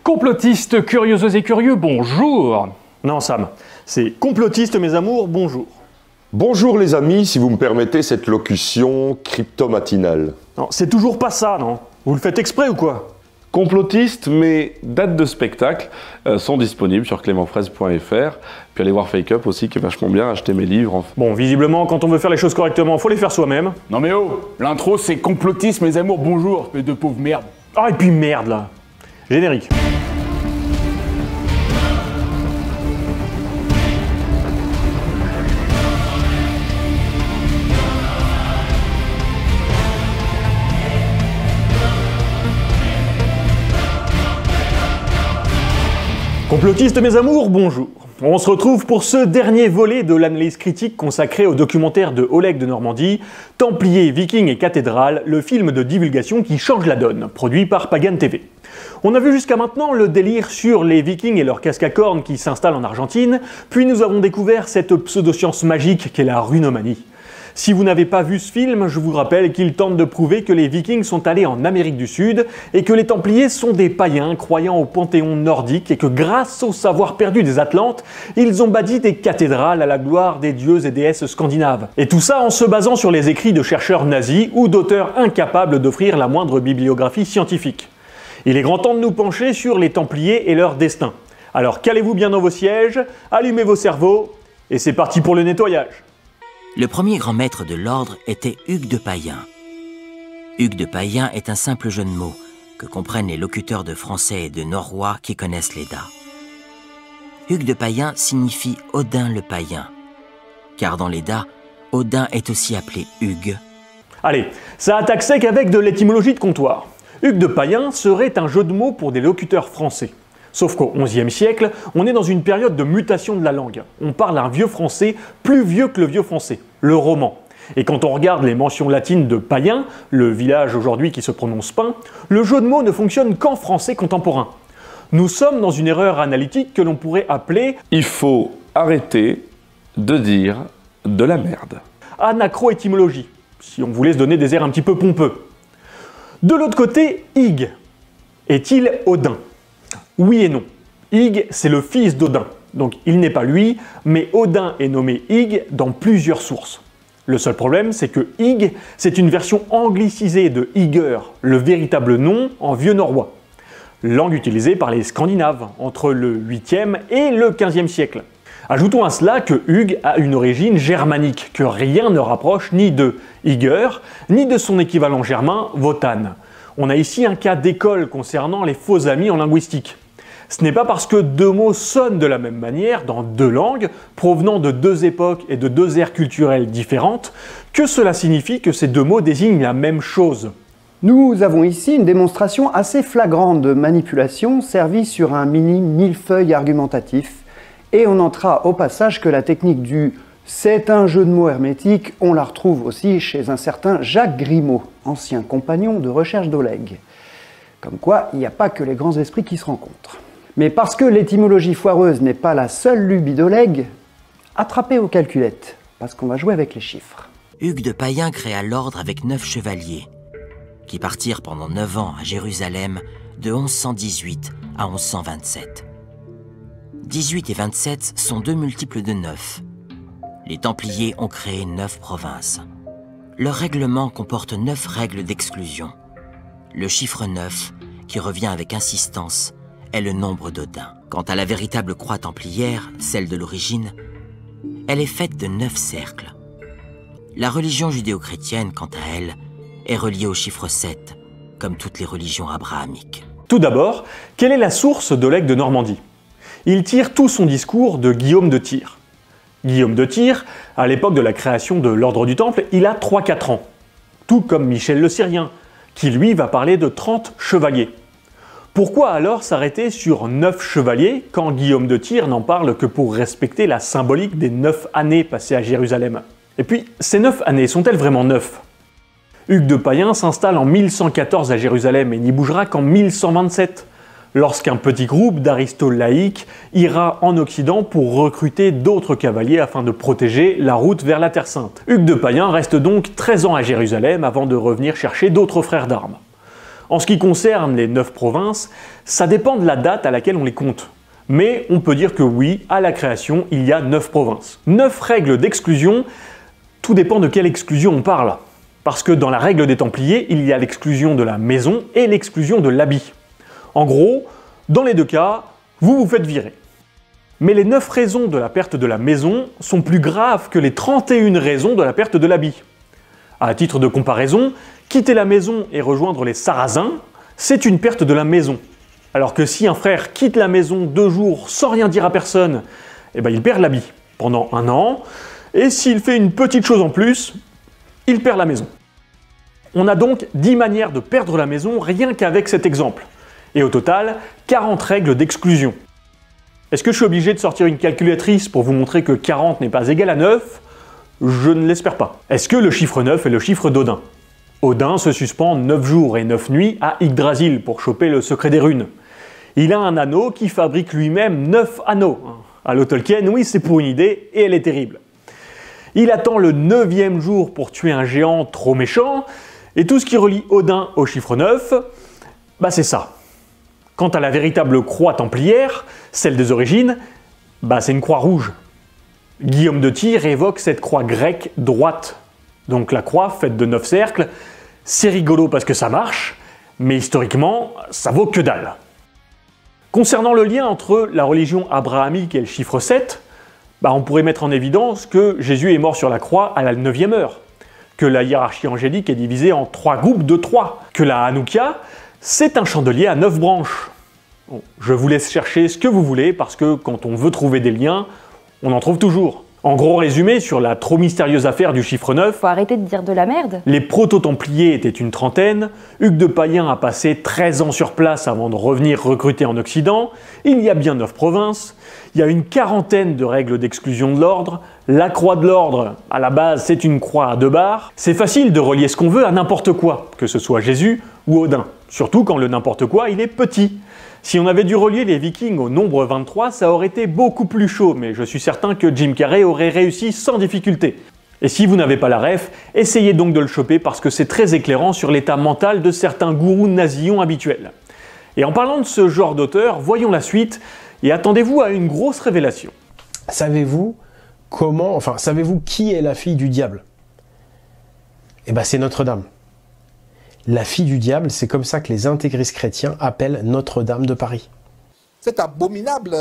Complotistes, curieuses et curieux, bonjour. Non Sam, c'est complotiste mes amours, bonjour. Bonjour les amis, si vous me permettez cette locution crypto-matinale. Non, c'est toujours pas ça, non? Vous le faites exprès ou quoi? Complotistes, mes dates de spectacle sont disponibles sur clémentfraise.fr. Puis allez voir Fake Up aussi, qui est vachement bien, acheter mes livres. Bon, visiblement, quand on veut faire les choses correctement, faut les faire soi-même. Non mais oh, l'intro c'est complotiste mes amours, bonjour, espèce de pauvre merde. Ah, et puis merde là. Générique. Complotistes mes amours, bonjour. On se retrouve pour ce dernier volet de l'analyse critique consacrée au documentaire de Oleg de Normandie, Templiers, Vikings et Cathédrales, le film de divulgation qui change la donne, produit par Pagan TV. On a vu jusqu'à maintenant le délire sur les Vikings et leurs casques à cornes qui s'installent en Argentine, puis nous avons découvert cette pseudo-science magique qu'est la runomanie. Si vous n'avez pas vu ce film, je vous rappelle qu'il tente de prouver que les Vikings sont allés en Amérique du Sud et que les Templiers sont des païens croyant au panthéon nordique et que grâce au savoir perdu des Atlantes, ils ont bâti des cathédrales à la gloire des dieux et déesses scandinaves. Et tout ça en se basant sur les écrits de chercheurs nazis ou d'auteurs incapables d'offrir la moindre bibliographie scientifique. Il est grand temps de nous pencher sur les Templiers et leur destin. Alors calez-vous bien dans vos sièges, allumez vos cerveaux et c'est parti pour le nettoyage. Le premier grand maître de l'ordre était Hugues de Payen. Hugues de Payen est un simple jeu de mots que comprennent les locuteurs de français et de norrois qui connaissent l'Edda. Hugues de Payen signifie Odin le païen, car dans l'Edda, Odin est aussi appelé Hugues. Allez, ça attaque sec avec de l'étymologie de comptoir. Hugues de Payen serait un jeu de mots pour des locuteurs français. Sauf qu'au XIe siècle, on est dans une période de mutation de la langue. On parle un vieux français plus vieux que le vieux français, le roman. Et quand on regarde les mentions latines de Payen, le village aujourd'hui qui se prononce Pain, le jeu de mots ne fonctionne qu'en français contemporain. Nous sommes dans une erreur analytique que l'on pourrait appeler « Il faut arrêter de dire de la merde ». Anacroétymologie, si on voulait se donner des airs un petit peu pompeux. De l'autre côté, Ig. Est-il Odin ? Oui et non. Ig, c'est le fils d'Odin. Donc il n'est pas lui, mais Odin est nommé Ig dans plusieurs sources. Le seul problème, c'est que Ig, c'est une version anglicisée de Iger, le véritable nom en vieux norrois. Langue utilisée par les Scandinaves entre le 8e et le 15e siècle. Ajoutons à cela que Hugues a une origine germanique, que rien ne rapproche ni de Iger, ni de son équivalent germain, Wotan. On a ici un cas d'école concernant les faux amis en linguistique. Ce n'est pas parce que deux mots sonnent de la même manière dans deux langues, provenant de deux époques et de deux aires culturelles différentes, que cela signifie que ces deux mots désignent la même chose. Nous avons ici une démonstration assez flagrante de manipulation servie sur un mini millefeuille argumentatif, et on notera au passage que la technique du « c'est un jeu de mots hermétique », on la retrouve aussi chez un certain Jacques Grimaud, ancien compagnon de recherche d'Oleg. Comme quoi, il n'y a pas que les grands esprits qui se rencontrent. Mais parce que l'étymologie foireuse n'est pas la seule lubie d'Oleg, attrapez aux calculettes, parce qu'on va jouer avec les chiffres. Hugues de Payen créa l'ordre avec 9 chevaliers, qui partirent pendant 9 ans à Jérusalem de 1118 à 1127. 18 et 27 sont deux multiples de 9. Les Templiers ont créé 9 provinces. Leur règlement comporte 9 règles d'exclusion. Le chiffre 9, qui revient avec insistance, est le nombre d'Odin. Quant à la véritable croix templière, celle de l'origine, elle est faite de 9 cercles. La religion judéo-chrétienne, quant à elle, est reliée au chiffre 7, comme toutes les religions abrahamiques. Tout d'abord, quelle est la source d'Oleg de Normandie? Il tire tout son discours de Guillaume de Tyr. Guillaume de Tyr, à l'époque de la création de l'Ordre du Temple, il a 3-4 ans. Tout comme Michel le Syrien, qui lui va parler de 30 chevaliers. Pourquoi alors s'arrêter sur 9 chevaliers quand Guillaume de Tyr n'en parle que pour respecter la symbolique des 9 années passées à Jérusalem? Et puis, ces 9 années sont-elles vraiment 9? Hugues de Payen s'installe en 1114 à Jérusalem et n'y bougera qu'en 1127, lorsqu'un petit groupe d'aristolaïcs ira en Occident pour recruter d'autres cavaliers afin de protéger la route vers la Terre Sainte. Hugues de Payen reste donc 13 ans à Jérusalem avant de revenir chercher d'autres frères d'armes. En ce qui concerne les 9 provinces, ça dépend de la date à laquelle on les compte. Mais on peut dire que oui, à la création, il y a 9 provinces. 9 règles d'exclusion, tout dépend de quelle exclusion on parle. Parce que dans la règle des Templiers, il y a l'exclusion de la maison et l'exclusion de l'habit. En gros, dans les deux cas, vous vous faites virer. Mais les 9 raisons de la perte de la maison sont plus graves que les 31 raisons de la perte de l'habit. À titre de comparaison, quitter la maison et rejoindre les Sarrasins, c'est une perte de la maison. Alors que si un frère quitte la maison 2 jours sans rien dire à personne, eh ben il perd l'habit pendant 1 an, et s'il fait une petite chose en plus, il perd la maison. On a donc 10 manières de perdre la maison rien qu'avec cet exemple. Et au total, 40 règles d'exclusion. Est-ce que je suis obligé de sortir une calculatrice pour vous montrer que 40 n'est pas égal à 9 ? Je ne l'espère pas. Est-ce que le chiffre 9 est le chiffre d'Odin ? Odin se suspend 9 jours et 9 nuits à Yggdrasil pour choper le secret des runes. Il a un anneau qui fabrique lui-même 9 anneaux. À l'eau Tolkien, oui, c'est pour une idée, et elle est terrible. Il attend le 9e jour pour tuer un géant trop méchant, et tout ce qui relie Odin au chiffre 9, bah c'est ça. Quant à la véritable croix templière, celle des origines, bah c'est une croix rouge. Guillaume de Tyr évoque cette croix grecque droite. Donc la croix faite de 9 cercles, c'est rigolo parce que ça marche, mais historiquement, ça vaut que dalle. Concernant le lien entre la religion abrahamique et le chiffre 7, on pourrait mettre en évidence que Jésus est mort sur la croix à la 9e heure, que la hiérarchie angélique est divisée en 3 groupes de 3, que la Hanouka, c'est un chandelier à 9 branches. Bon, je vous laisse chercher ce que vous voulez, parce que quand on veut trouver des liens, on en trouve toujours. En gros résumé sur la trop mystérieuse affaire du chiffre 9, faut arrêter de dire de la merde. Les proto-templiers étaient une trentaine, Hugues de Payen a passé 13 ans sur place avant de revenir recruter en Occident, il y a bien 9 provinces, il y a une quarantaine de règles d'exclusion de l'ordre, la croix de l'ordre, à la base c'est une croix à 2 barres, c'est facile de relier ce qu'on veut à n'importe quoi, que ce soit Jésus ou Odin, surtout quand le n'importe quoi il est petit. Si on avait dû relier les Vikings au nombre 23, ça aurait été beaucoup plus chaud, mais je suis certain que Jim Carrey aurait réussi sans difficulté. Et si vous n'avez pas la ref, essayez donc de le choper parce que c'est très éclairant sur l'état mental de certains gourous nazillons habituels. Et en parlant de ce genre d'auteur, voyons la suite et attendez-vous à une grosse révélation. Savez-vous qui est la fille du diable ? Eh ben c'est Notre-Dame. La fille du diable, c'est comme ça que les intégristes chrétiens appellent Notre-Dame de Paris. Cette abominable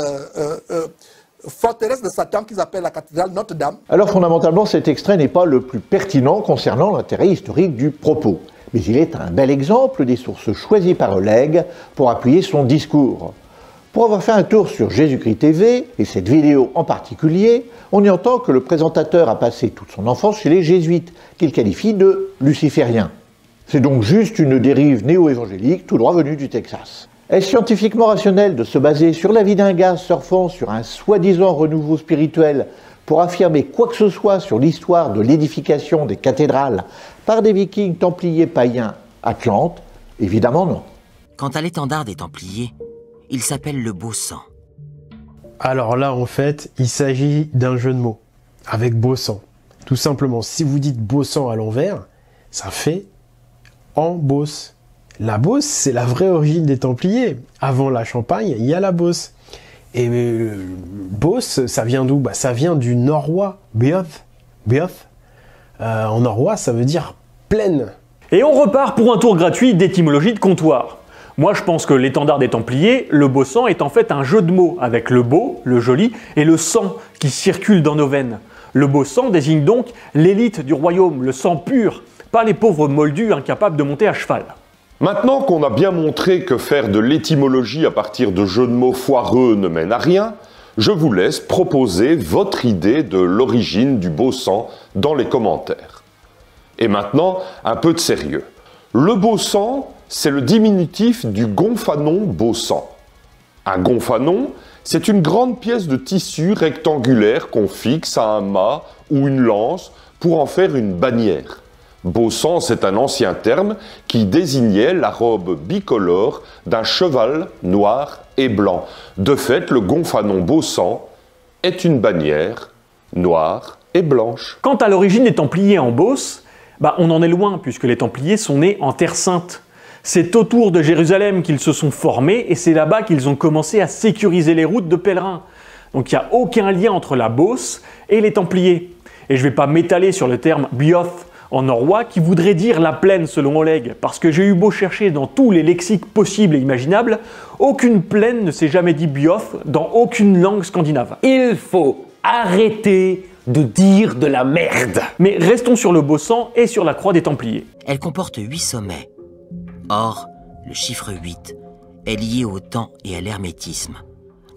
forteresse de Satan qu'ils appellent la cathédrale Notre-Dame. Alors fondamentalement, cet extrait n'est pas le plus pertinent concernant l'intérêt historique du propos. Mais il est un bel exemple des sources choisies par Oleg pour appuyer son discours. Pour avoir fait un tour sur Jésus-Christ TV, et cette vidéo en particulier, on y entend que le présentateur a passé toute son enfance chez les jésuites, qu'il qualifie de lucifériens. C'est donc juste une dérive néo-évangélique tout droit venue du Texas. Est-ce scientifiquement rationnel de se baser sur la vie d'un gars surfant sur un soi-disant renouveau spirituel pour affirmer quoi que ce soit sur l'histoire de l'édification des cathédrales par des vikings templiers païens atlantes? Évidemment non. Quant à l'étendard des Templiers, il s'appelle le Beau Sang. Alors là, en fait, il s'agit d'un jeu de mots avec beau sang. Tout simplement, si vous dites beau sang à l'envers, ça fait en Beauce. La Beauce, c'est la vraie origine des Templiers. Avant la Champagne, il y a la Beauce. Et Beauce, ça vient d'où? Ça vient du norrois, Beoth. En norrois, ça veut dire plaine. Et on repart pour un tour gratuit d'étymologie de comptoir. Moi, je pense que l'étendard des Templiers, le beau sang, est en fait un jeu de mots avec le beau, le joli, et le sang qui circule dans nos veines. Le beau sang désigne donc l'élite du royaume, le sang pur, pas les pauvres moldus incapables de monter à cheval. Maintenant qu'on a bien montré que faire de l'étymologie à partir de jeux de mots foireux ne mène à rien, je vous laisse proposer votre idée de l'origine du beau sang dans les commentaires. Et maintenant, un peu de sérieux. Le beau sang, c'est le diminutif du gonfanon beau sang. Un gonfanon, c'est une grande pièce de tissu rectangulaire qu'on fixe à un mât ou une lance pour en faire une bannière. Beau sang, c'est un ancien terme qui désignait la robe bicolore d'un cheval noir et blanc. De fait, le gonfanon beau sang est une bannière noire et blanche. Quant à l'origine des Templiers en Beauce, on en est loin puisque les Templiers sont nés en Terre Sainte. C'est autour de Jérusalem qu'ils se sont formés et c'est là-bas qu'ils ont commencé à sécuriser les routes de pèlerins. Donc il n'y a aucun lien entre la Beauce et les Templiers. Et je ne vais pas m'étaler sur le terme Bioth en norrois qui voudrait dire la plaine selon Oleg, parce que j'ai eu beau chercher dans tous les lexiques possibles et imaginables, aucune plaine ne s'est jamais dit Bioth dans aucune langue scandinave. Il faut arrêter de dire de la merde. Mais restons sur le beau sang et sur la croix des Templiers. Elle comporte 8 sommets. Or, le chiffre 8 est lié au temps et à l'hermétisme,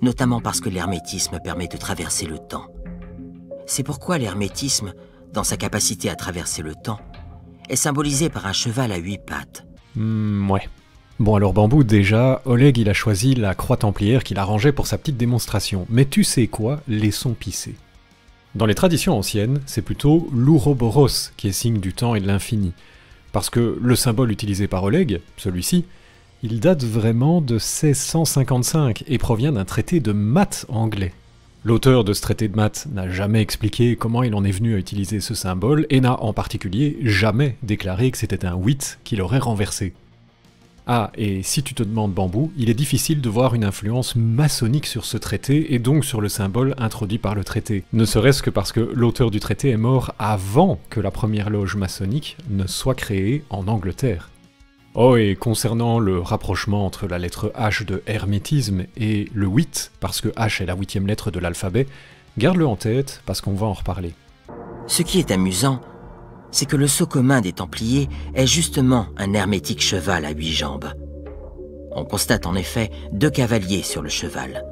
notamment parce que l'hermétisme permet de traverser le temps. C'est pourquoi l'hermétisme, dans sa capacité à traverser le temps, est symbolisé par un cheval à 8 pattes. Ouais. Bon alors Bambou, déjà, Oleg il a choisi la croix templière qu'il a rangée pour sa petite démonstration. Mais tu sais quoi, laissons pisser. Dans les traditions anciennes, c'est plutôt l'Ouroboros qui est signe du temps et de l'infini. Parce que le symbole utilisé par Oleg, celui-ci, il date vraiment de 1655 et provient d'un traité de maths anglais. L'auteur de ce traité de maths n'a jamais expliqué comment il en est venu à utiliser ce symbole et n'a en particulier jamais déclaré que c'était un 8 qu'il aurait renversé. Ah, et si tu te demandes Bambou, il est difficile de voir une influence maçonnique sur ce traité et donc sur le symbole introduit par le traité. Ne serait-ce que parce que l'auteur du traité est mort avant que la première loge maçonnique ne soit créée en Angleterre. Oh, et concernant le rapprochement entre la lettre H de hermétisme et le 8, parce que H est la 8e lettre de l'alphabet, garde-le en tête parce qu'on va en reparler. Ce qui est amusant, c'est que le sceau commun des Templiers est justement un hermétique cheval à 8 jambes. On constate en effet 2 cavaliers sur le cheval,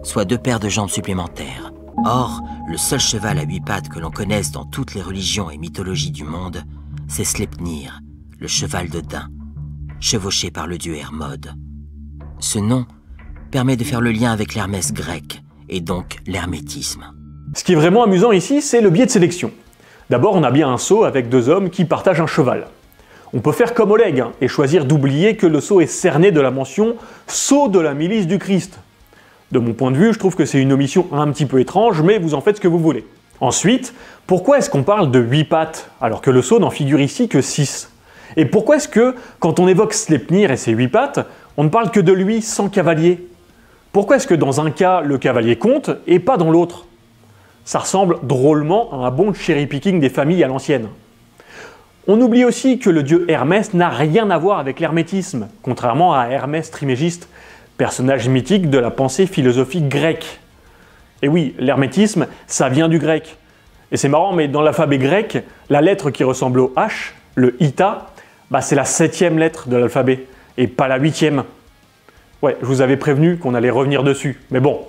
soit 2 paires de jambes supplémentaires. Or, le seul cheval à 8 pattes que l'on connaisse dans toutes les religions et mythologies du monde, c'est Sleipnir, le cheval de Dain, chevauché par le dieu Hermode. Ce nom permet de faire le lien avec l'Hermès grec, et donc l'hermétisme. Ce qui est vraiment amusant ici, c'est le biais de sélection. D'abord, on a bien un sceau avec 2 hommes qui partagent un cheval. On peut faire comme Oleg et choisir d'oublier que le sceau est cerné de la mention « sceau de la milice du Christ ». De mon point de vue, je trouve que c'est une omission un petit peu étrange, mais vous en faites ce que vous voulez. Ensuite, pourquoi est-ce qu'on parle de 8 pattes, alors que le sceau n'en figure ici que 6 ? Et pourquoi est-ce que, quand on évoque Sleipnir et ses 8 pattes, on ne parle que de lui sans cavalier ? Pourquoi est-ce que dans un cas, le cavalier compte et pas dans l'autre ? Ça ressemble drôlement à un bon cherry-picking des familles à l'ancienne. On oublie aussi que le dieu Hermès n'a rien à voir avec l'hermétisme, contrairement à Hermès Trismégiste, personnage mythique de la pensée philosophique grecque. Et oui, l'hermétisme, ça vient du grec. Et c'est marrant, mais dans l'alphabet grec, la lettre qui ressemble au H, le ita, c'est la 7e lettre de l'alphabet, et pas la 8e. Ouais, je vous avais prévenu qu'on allait revenir dessus, mais bon.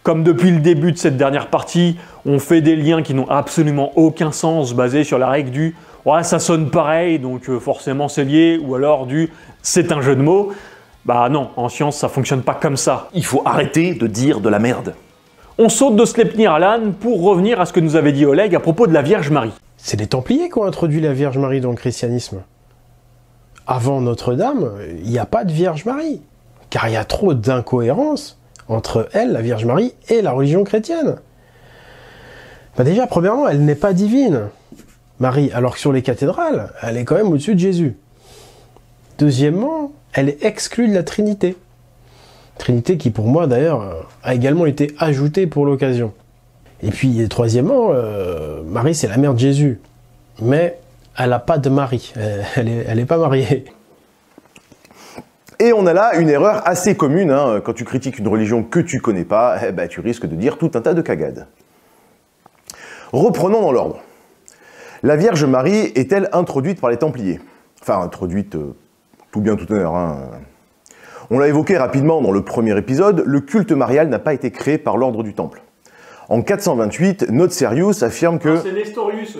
Comme depuis le début de cette dernière partie, on fait des liens qui n'ont absolument aucun sens basés sur la règle du « ouais, ça sonne pareil, donc forcément c'est lié » ou alors du « c'est un jeu de mots », bah non, en science ça fonctionne pas comme ça. Il faut arrêter de dire de la merde. On saute de Sleipnir à l'âne pour revenir à ce que nous avait dit Oleg à propos de la Vierge Marie. C'est les Templiers qui ont introduit la Vierge Marie dans le christianisme. Avant Notre-Dame, il n'y a pas de Vierge Marie, car il y a trop d'incohérences entre elle, la Vierge Marie, et la religion chrétienne. Déjà, premièrement, elle n'est pas divine, Marie, alors que sur les cathédrales, elle est quand même au-dessus de Jésus. Deuxièmement, elle est exclue de la Trinité. Trinité qui, pour moi, d'ailleurs, a également été ajoutée pour l'occasion. Et puis, troisièmement, Marie, c'est la mère de Jésus. Mais elle n'a pas de mari, elle est pas mariée. Et on a là une erreur assez commune, hein. Quand tu critiques une religion que tu connais pas, tu risques de dire tout un tas de cagades. Reprenons dans l'ordre. La Vierge Marie est-elle introduite par les Templiers? Enfin, introduite, tout bien tout honneur. Hein. On l'a évoqué rapidement dans le premier épisode, le culte marial n'a pas été créé par l'ordre du Temple. En 428, Notarius affirme que... C'est Nestorius.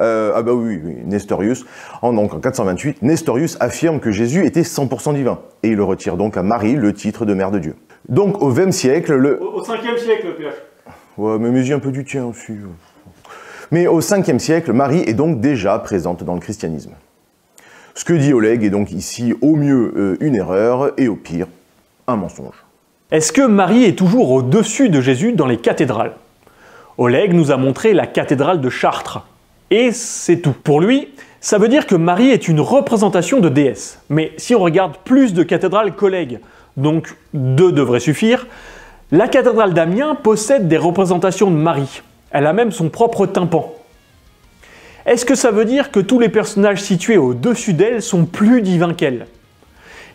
Oui, Nestorius. Donc en 428, Nestorius affirme que Jésus était 100% divin. Et il retire donc à Marie le titre de mère de Dieu. Donc au XXe siècle... Au 5e siècle, PH. Ouais, mais mets-y un peu du tien aussi. Mais au 5e siècle, Marie est donc déjà présente dans le christianisme. Ce que dit Oleg est donc ici au mieux une erreur et au pire un mensonge. Est-ce que Marie est toujours au-dessus de Jésus dans les cathédrales? Oleg nous a montré la cathédrale de Chartres. Et c'est tout. Pour lui, Ça veut dire que Marie est une représentation de déesse. Mais si on regarde plus de cathédrales qu'Oleg, donc 2 devraient suffire, la cathédrale d'Amiens possède des représentations de Marie. Elle a même son propre tympan. Est-ce que ça veut dire que tous les personnages situés au-dessus d'elle sont plus divins qu'elle?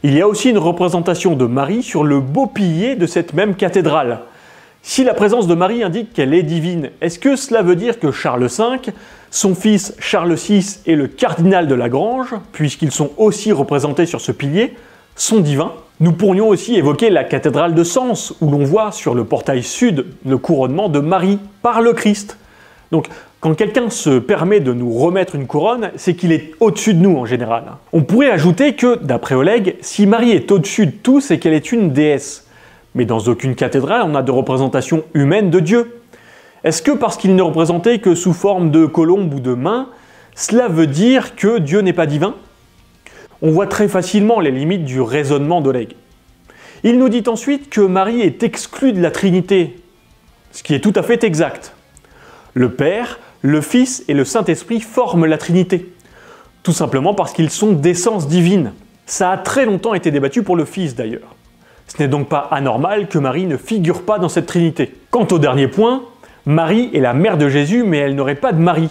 Il y a aussi une représentation de Marie sur le beau pilier de cette même cathédrale. Si la présence de Marie indique qu'elle est divine, est-ce que cela veut dire que Charles V, son fils Charles VI et le cardinal de Lagrange, puisqu'ils sont aussi représentés sur ce pilier, sont divins? Nous pourrions aussi évoquer la cathédrale de Sens, où l'on voit sur le portail sud le couronnement de Marie par le Christ. Donc, quand quelqu'un se permet de nous remettre une couronne, c'est qu'il est au-dessus de nous en général. On pourrait ajouter que, d'après Oleg, si Marie est au-dessus de tout, c'est qu'elle est une déesse. Mais dans aucune cathédrale, on a de représentation humaine de Dieu. Est-ce que parce qu'il n'est représenté que sous forme de colombe ou de main, cela veut dire que Dieu n'est pas divin? On voit très facilement les limites du raisonnement d'Oleg. Il nous dit ensuite que Marie est exclue de la Trinité, ce qui est tout à fait exact. Le Père, le Fils et le Saint-Esprit forment la Trinité, tout simplement parce qu'ils sont d'essence divine. Ça a très longtemps été débattu pour le Fils d'ailleurs. Ce n'est donc pas anormal que Marie ne figure pas dans cette Trinité. Quant au dernier point, Marie est la mère de Jésus, mais elle n'aurait pas de mari.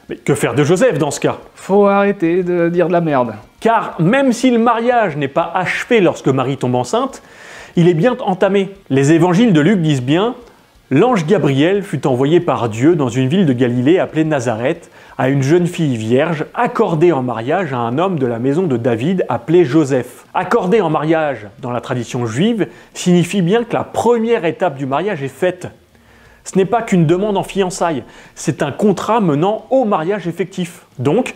Mais que faire de Joseph dans ce cas? Faut arrêter de dire de la merde. Car même si le mariage n'est pas achevé lorsque Marie tombe enceinte, il est bien entamé. Les évangiles de Luc disent bien « L'ange Gabriel fut envoyé par Dieu dans une ville de Galilée appelée Nazareth à une jeune fille vierge accordée en mariage à un homme de la maison de David appelé Joseph. » Accordée en mariage dans la tradition juive signifie bien que la première étape du mariage est faite. Ce n'est pas qu'une demande en fiançailles, c'est un contrat menant au mariage effectif. Donc,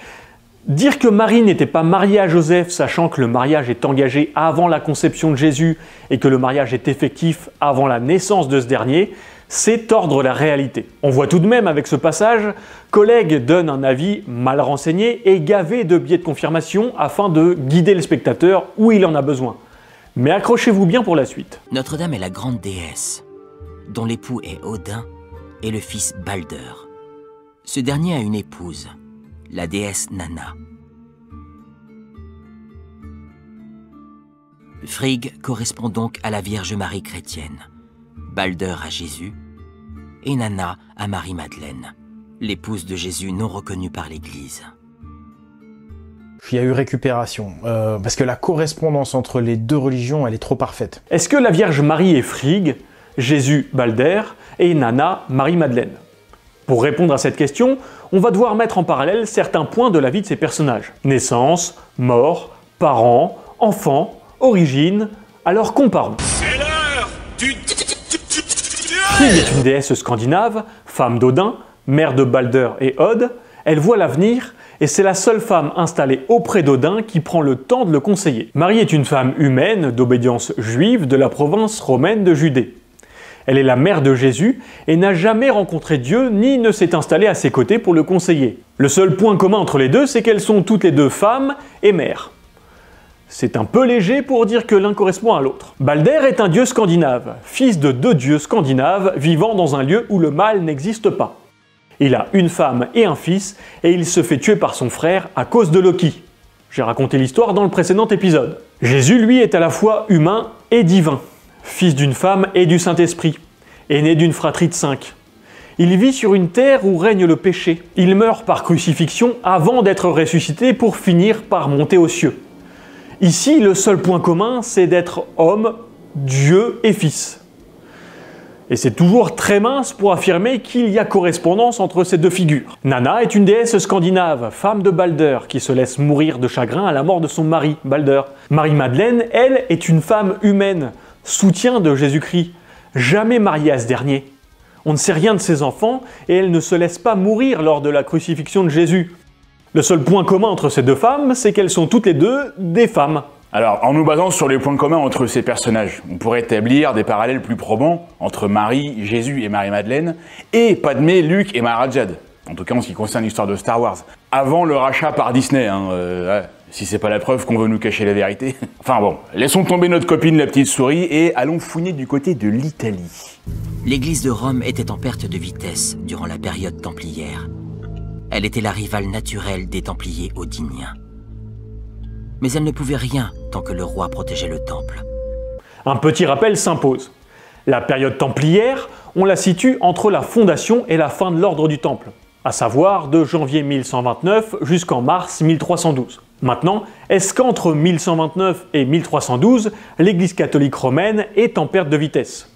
dire que Marie n'était pas mariée à Joseph, sachant que le mariage est engagé avant la conception de Jésus et que le mariage est effectif avant la naissance de ce dernier, c'est tordre la réalité. On voit tout de même avec ce passage qu'Oleg donne un avis mal renseigné et gavé de biais de confirmation afin de guider le spectateur où il en a besoin. Mais accrochez-vous bien pour la suite. Notre-Dame est la grande déesse, dont l'époux est Odin et le fils Balder. Ce dernier a une épouse, la déesse Nanna. Frigg correspond donc à la Vierge Marie chrétienne, Balder à Jésus et Nanna à Marie-Madeleine, l'épouse de Jésus non reconnue par l'Église. Il y a eu récupération, parce que la correspondance entre les deux religions, elle est trop parfaite. Est-ce que la Vierge Marie est Frigg, Jésus Balder et Nanna Marie-Madeleine? Pour répondre à cette question, on va devoir mettre en parallèle certains points de la vie de ces personnages. Naissance, mort, parents, enfants, origine, alors comparons. C'est l'heure du... Frigg est une déesse scandinave, femme d'Odin, mère de Balder et Od. Elle voit l'avenir et c'est la seule femme installée auprès d'Odin qui prend le temps de le conseiller. Marie est une femme humaine d'obédience juive de la province romaine de Judée. Elle est la mère de Jésus et n'a jamais rencontré Dieu ni ne s'est installée à ses côtés pour le conseiller. Le seul point commun entre les deux, c'est qu'elles sont toutes les deux femmes et mères. C'est un peu léger pour dire que l'un correspond à l'autre. Balder est un dieu scandinave, fils de 2 dieux scandinaves vivant dans un lieu où le mal n'existe pas. Il a une femme et un fils et il se fait tuer par son frère à cause de Loki. J'ai raconté l'histoire dans le précédent épisode. Jésus, lui, est à la fois humain et divin, fils d'une femme et du Saint-Esprit, et né d'une fratrie de 5. Il vit sur une terre où règne le péché. Il meurt par crucifixion avant d'être ressuscité pour finir par monter aux cieux. Ici, le seul point commun, c'est d'être homme, Dieu et fils. Et c'est toujours très mince pour affirmer qu'il y a correspondance entre ces deux figures. Nanna est une déesse scandinave, femme de Balder, qui se laisse mourir de chagrin à la mort de son mari, Balder. Marie-Madeleine, elle, est une femme humaine, soutien de Jésus-Christ, jamais mariée à ce dernier. On ne sait rien de ses enfants et elle ne se laisse pas mourir lors de la crucifixion de Jésus. Le seul point commun entre ces deux femmes, c'est qu'elles sont toutes les deux des femmes. Alors, en nous basant sur les points communs entre ces personnages, on pourrait établir des parallèles plus probants entre Marie, Jésus et Marie-Madeleine, et Padmé, Luke et Maharajad, en tout cas en ce qui concerne l'histoire de Star Wars. Avant le rachat par Disney, si c'est pas la preuve qu'on veut nous cacher la vérité. Enfin bon, laissons tomber notre copine la petite souris et allons fouiner du côté de l'Italie. L'église de Rome était en perte de vitesse durant la période templière. Elle était la rivale naturelle des Templiers odiniens. Mais elle ne pouvait rien tant que le roi protégeait le temple. Un petit rappel s'impose. La période templière, on la situe entre la fondation et la fin de l'ordre du Temple, à savoir de janvier 1129 jusqu'en mars 1312. Maintenant, est-ce qu'entre 1129 et 1312, l'Église catholique romaine est en perte de vitesse?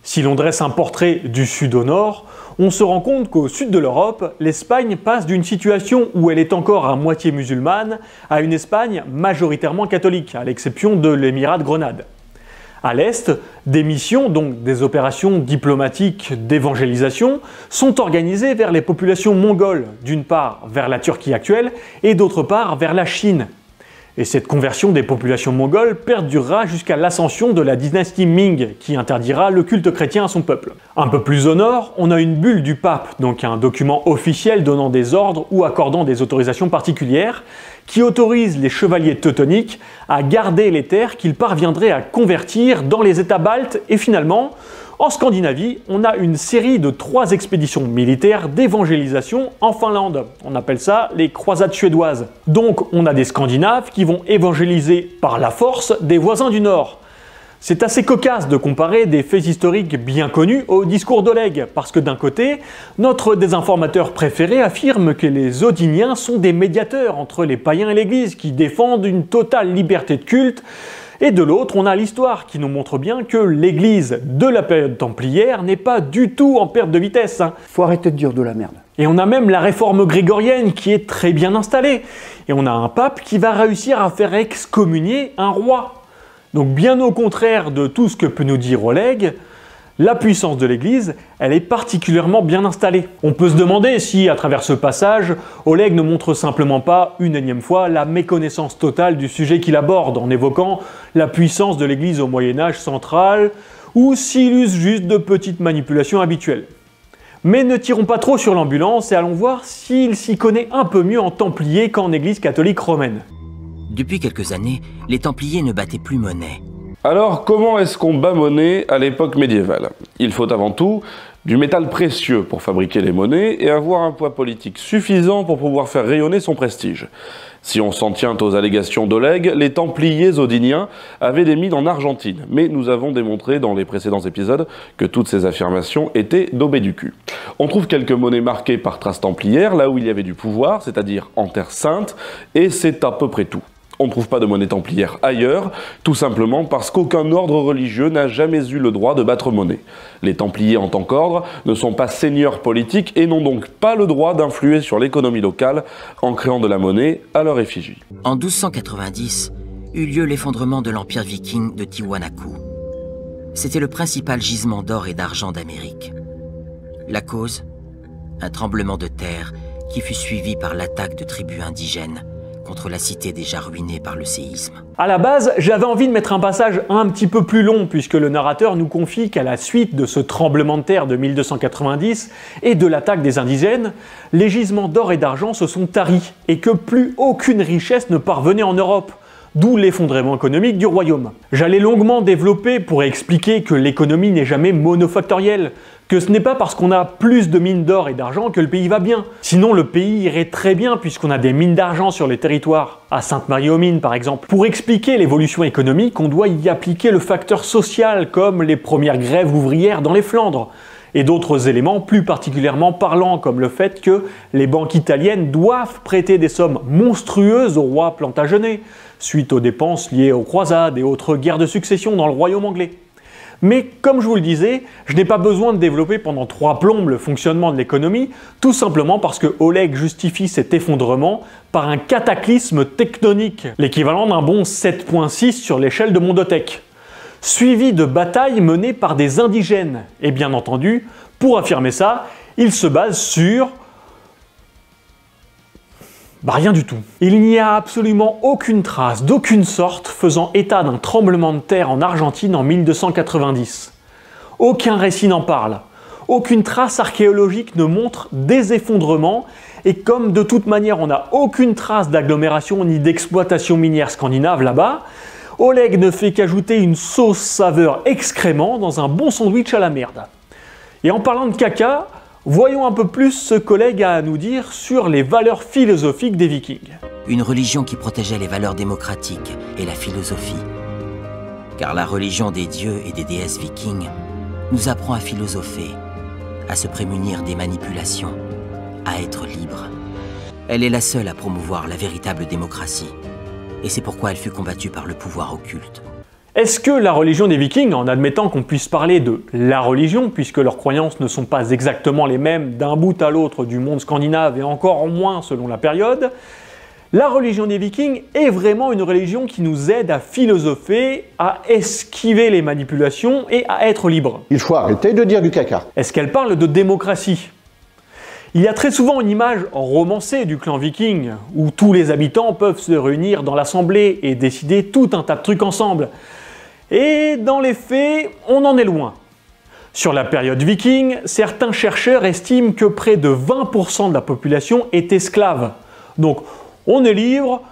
Si l'on dresse un portrait du sud au nord, on se rend compte qu'au sud de l'Europe, l'Espagne passe d'une situation où elle est encore à moitié musulmane à une Espagne majoritairement catholique, à l'exception de l'Émirat de Grenade. À l'Est, des missions, donc des opérations diplomatiques d'évangélisation, sont organisées vers les populations mongoles, d'une part vers la Turquie actuelle et d'autre part vers la Chine. Et cette conversion des populations mongoles perdurera jusqu'à l'ascension de la dynastie Ming, qui interdira le culte chrétien à son peuple. Un peu plus au nord, on a une bulle du pape, donc un document officiel donnant des ordres ou accordant des autorisations particulières, qui autorise les chevaliers teutoniques à garder les terres qu'ils parviendraient à convertir dans les États baltes, et finalement, en Scandinavie, on a une série de 3 expéditions militaires d'évangélisation en Finlande. On appelle ça les croisades suédoises. Donc on a des Scandinaves qui vont évangéliser par la force des voisins du Nord. C'est assez cocasse de comparer des faits historiques bien connus au discours d'Oleg, parce que d'un côté, notre désinformateur préféré affirme que les Odiniens sont des médiateurs entre les païens et l'Église, qui défendent une totale liberté de culte, et de l'autre, on a l'histoire qui nous montre bien que l'Église de la période templière n'est pas du tout en perte de vitesse. Faut arrêter de dire de la merde. Et on a même la réforme grégorienne qui est très bien installée. Et on a un pape qui va réussir à faire excommunier un roi. Donc bien au contraire de tout ce que peut nous dire Oleg, la puissance de l'Église, elle est particulièrement bien installée. On peut se demander si, à travers ce passage, Oleg ne montre simplement pas, une énième fois, la méconnaissance totale du sujet qu'il aborde, en évoquant la puissance de l'Église au Moyen-Âge central, ou s'il use juste de petites manipulations habituelles. Mais ne tirons pas trop sur l'ambulance et allons voir s'il s'y connaît un peu mieux en Templiers qu'en Église catholique romaine. Depuis quelques années, les Templiers ne battaient plus monnaie. Alors, comment est-ce qu'on bat monnaie à l'époque médiévale? Il faut avant tout du métal précieux pour fabriquer les monnaies et avoir un poids politique suffisant pour pouvoir faire rayonner son prestige. Si on s'en tient aux allégations d'Oleg, les Templiers odiniens avaient des mines en Argentine, mais nous avons démontré dans les précédents épisodes que toutes ces affirmations étaient daubées du cul. On trouve quelques monnaies marquées par traces templières, là où il y avait du pouvoir, c'est-à-dire en Terre Sainte, et c'est à peu près tout. On ne trouve pas de monnaie templière ailleurs, tout simplement parce qu'aucun ordre religieux n'a jamais eu le droit de battre monnaie. Les Templiers en tant qu'ordre ne sont pas seigneurs politiques et n'ont donc pas le droit d'influer sur l'économie locale en créant de la monnaie à leur effigie. En 1290, eut lieu l'effondrement de l'empire viking de Tiwanaku. C'était le principal gisement d'or et d'argent d'Amérique. La cause? Un tremblement de terre qui fut suivi par l'attaque de tribus indigènes contre la cité déjà ruinée par le séisme. À la base, j'avais envie de mettre un passage un petit peu plus long, puisque le narrateur nous confie qu'à la suite de ce tremblement de terre de 1290 et de l'attaque des indigènes, les gisements d'or et d'argent se sont taris, et que plus aucune richesse ne parvenait en Europe, d'où l'effondrement économique du royaume. J'allais longuement développer pour expliquer que l'économie n'est jamais monofactorielle, que ce n'est pas parce qu'on a plus de mines d'or et d'argent que le pays va bien. Sinon, le pays irait très bien puisqu'on a des mines d'argent sur les territoires, à Sainte-Marie-aux-Mines par exemple. Pour expliquer l'évolution économique, on doit y appliquer le facteur social, comme les premières grèves ouvrières dans les Flandres, et d'autres éléments plus particulièrement parlants, comme le fait que les banques italiennes doivent prêter des sommes monstrueuses au roi Plantagenet, suite aux dépenses liées aux croisades et autres guerres de succession dans le royaume anglais. Mais comme je vous le disais, je n'ai pas besoin de développer pendant 3 plombes le fonctionnement de l'économie, tout simplement parce que Oleg justifie cet effondrement par un cataclysme tectonique, l'équivalent d'un bon 7.6 sur l'échelle de Mondotech, suivi de batailles menées par des indigènes. Et bien entendu, pour affirmer ça, il se base sur... rien du tout. Il n'y a absolument aucune trace d'aucune sorte faisant état d'un tremblement de terre en Argentine en 1290. Aucun récit n'en parle. Aucune trace archéologique ne montre des effondrements, et comme de toute manière on n'a aucune trace d'agglomération ni d'exploitation minière scandinave là-bas, Oleg ne fait qu'ajouter une sauce saveur excrément dans un bon sandwich à la merde. Et en parlant de caca, Voyons un peu plus ce qu'Oleg a à nous dire sur les valeurs philosophiques des Vikings. Une religion qui protégeait les valeurs démocratiques et la philosophie. Car la religion des dieux et des déesses vikings nous apprend à philosopher, à se prémunir des manipulations, à être libre. Elle est la seule à promouvoir la véritable démocratie. Et c'est pourquoi elle fut combattue par le pouvoir occulte. Est-ce que la religion des Vikings, en admettant qu'on puisse parler de la religion, puisque leurs croyances ne sont pas exactement les mêmes d'un bout à l'autre du monde scandinave et encore moins selon la période, la religion des Vikings est vraiment une religion qui nous aide à philosopher, à esquiver les manipulations et à être libre? Il faut arrêter de dire du caca. Est-ce qu'elle parle de démocratie? Il y a très souvent une image romancée du clan viking, où tous les habitants peuvent se réunir dans l'assemblée et décider tout un tas de trucs ensemble. Et dans les faits, on en est loin. Sur la période viking, certains chercheurs estiment que près de 20% de la population est esclave. Donc on est libre,